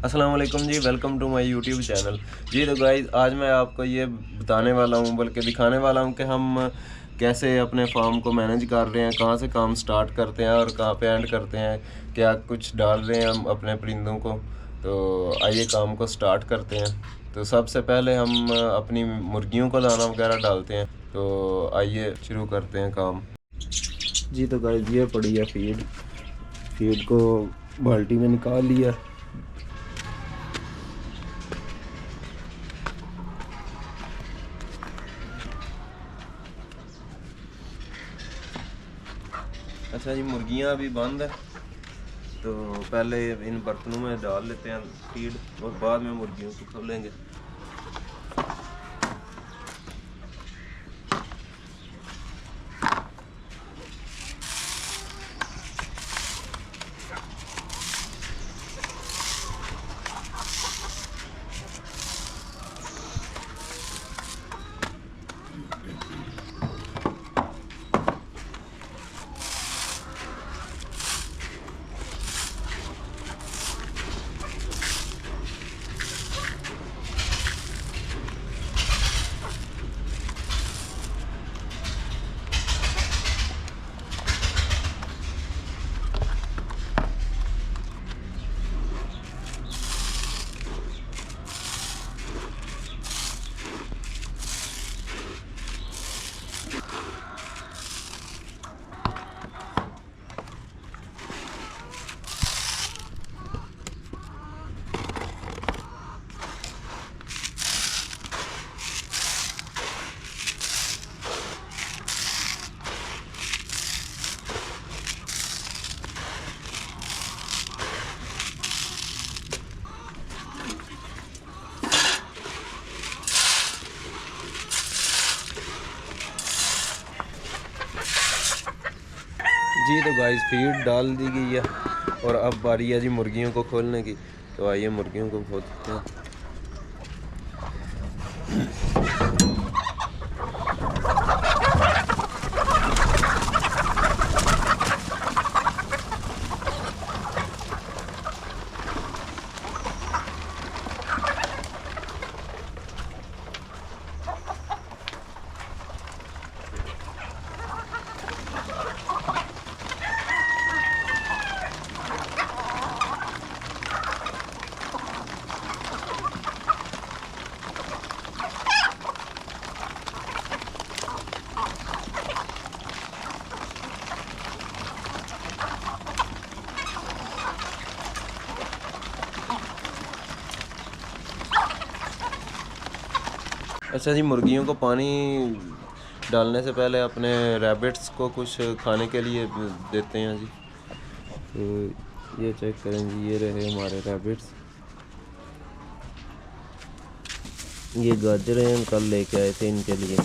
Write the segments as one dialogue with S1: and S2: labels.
S1: अस्सलाम वालेकुम जी, welcome to my YouTube channel. जी तो गाइस, आज मैं आपको ये बताने वाला हूँ, बल्कि दिखाने वाला हूँ कि हम कैसे अपने फार्म को मैनेज कर रहे हैं, कहाँ से काम स्टार्ट करते हैं और कहाँ पे एंड करते हैं, क्या कुछ डाल रहे हैं हम अपने परिंदों को। तो आइए काम को स्टार्ट करते हैं। तो सबसे पहले हम अपनी मुर्गियों को दाना वगैरह डालते हैं। तो आइए शुरू करते हैं काम। जी तो गाइस, ये पड़ी है फीड। फीड को बाल्टी में निकाल लिया। अच्छा जी, मुर्गियाँ अभी बंद है, तो पहले इन बर्तनों में डाल लेते हैं फीड और बाद में मुर्गियों को खोलेंगे। जी तो गाइस, फीड डाल दी गई है और अब बारी है जी मुर्गियों को खोलने की। तो आइए मुर्गियों को खोलते हैं। अच्छा जी, मुर्गियों को पानी डालने से पहले अपने रैबिट्स को कुछ खाने के लिए देते हैं जी। तो ये चेक करें जी, ये रहे हमारे रैबिट्स। ये गाजरें हम कल लेके आए थे इनके लिए।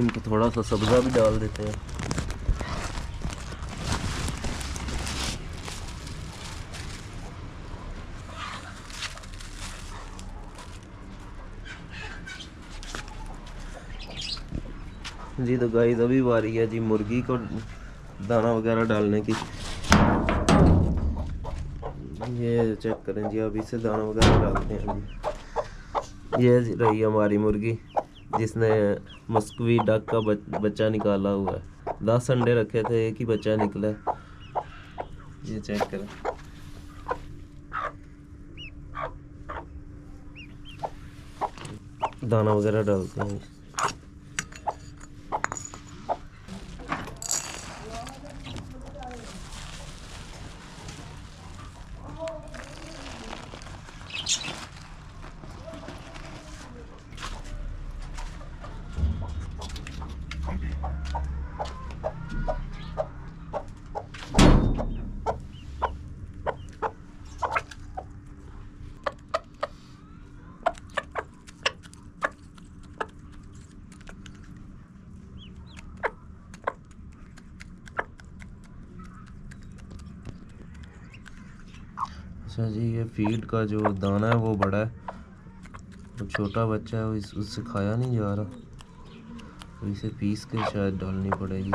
S1: इनको थोड़ा सा सब्ज़ा भी डाल देते हैं। जी तो गाइस, अभी बारी है जी मुर्गी को दाना वगैरह डालने की। ये चेक करें जी, अब इसे दाना वगैरह डालते हैं जी। ये रही हमारी मुर्गी जिसने मस्कवी डक का बच्चा निकाला हुआ है। 10 अंडे रखे थे, एक ही बच्चा निकला। ये चेक करें। दाना वगैरह डालते हैं। अच्छा जी, ये फीड का जो दाना है वो बड़ा है और छोटा बच्चा है, वो उससे खाया नहीं जा रहा, तो इसे पीस के शायद डालनी पड़ेगी।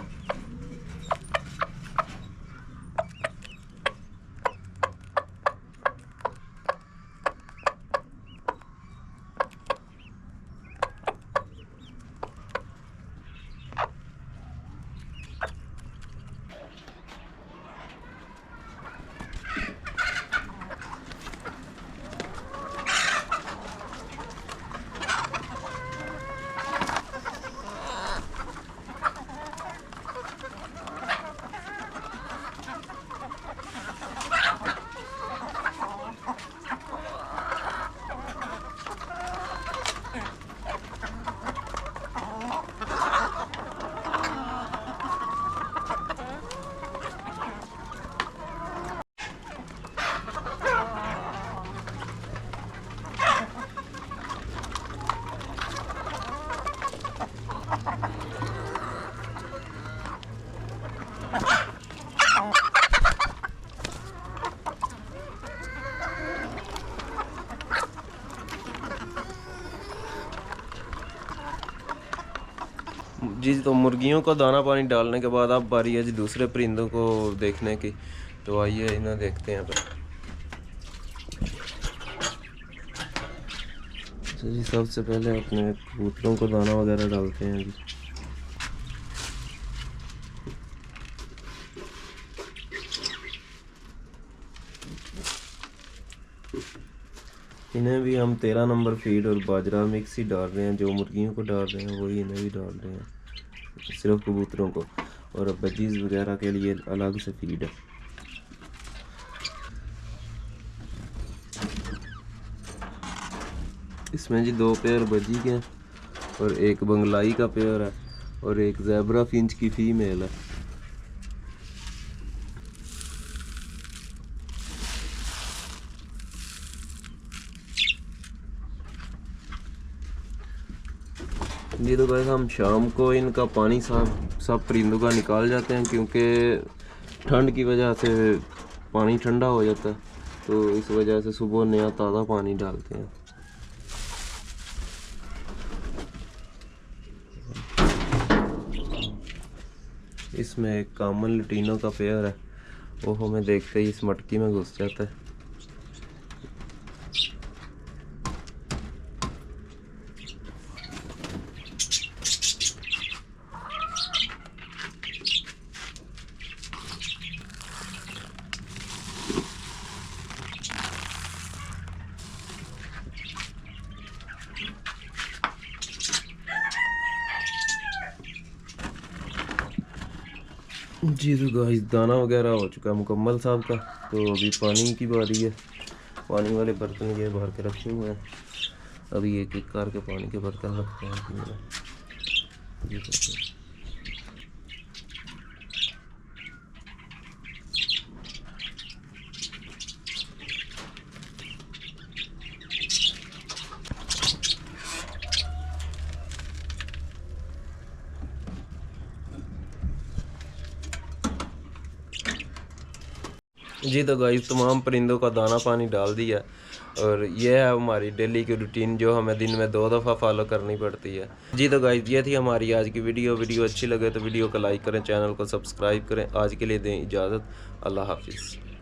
S1: जी, तो मुर्गियों को दाना पानी डालने के बाद अब बारी है जी दूसरे परिंदों को देखने की। तो आइए इन्हें देखते हैं। अच्छा जी, सबसे पहले अपने कबूतरों को दाना वगैरह डालते हैं जी। इन्हें भी हम 13 नंबर फीड और बाजरा मिक्स ही डाल रहे हैं, जो मुर्गियों को डाल रहे हैं वही इन्हें भी डाल रहे हैं, सिर्फ कबूतरों को, और बजीज वगैरह के लिए अलग से फीड है। इसमें जी 2 पेयर बजी के हैं और एक बंगलाई का पेयर है और एक ज़ेब्रा फिंच की फीमेल है। जी, तो गाइस हम शाम को इनका पानी सब परिंदों का निकाल जाते हैं, क्योंकि ठंड की वजह से पानी ठंडा हो जाता है, तो इस वजह से सुबह नया ताज़ा पानी डालते हैं। इसमें एक कॉमन लटीनो का पेयर है, वो हमें देखते ही इस मटकी में घुस जाता है। जी, तो गाइस दाना वगैरह हो चुका है मुकम्मल साहब का, तो अभी पानी की बारी है। पानी वाले बर्तन ये भर के रखे हुए हैं, अभी एक एक करके पानी के बर्तन रखते हैं। जी, तो गाइस तमाम परिंदों का दाना पानी डाल दिया, और ये है हमारी डेली की रूटीन जो हमें दिन में 2 दफ़ा फॉलो करनी पड़ती है। जी, तो गाइस ये थी हमारी आज की वीडियो अच्छी लगे तो वीडियो को लाइक करें, चैनल को सब्सक्राइब करें। आज के लिए दें इजाज़त, अल्लाह हाफिज़।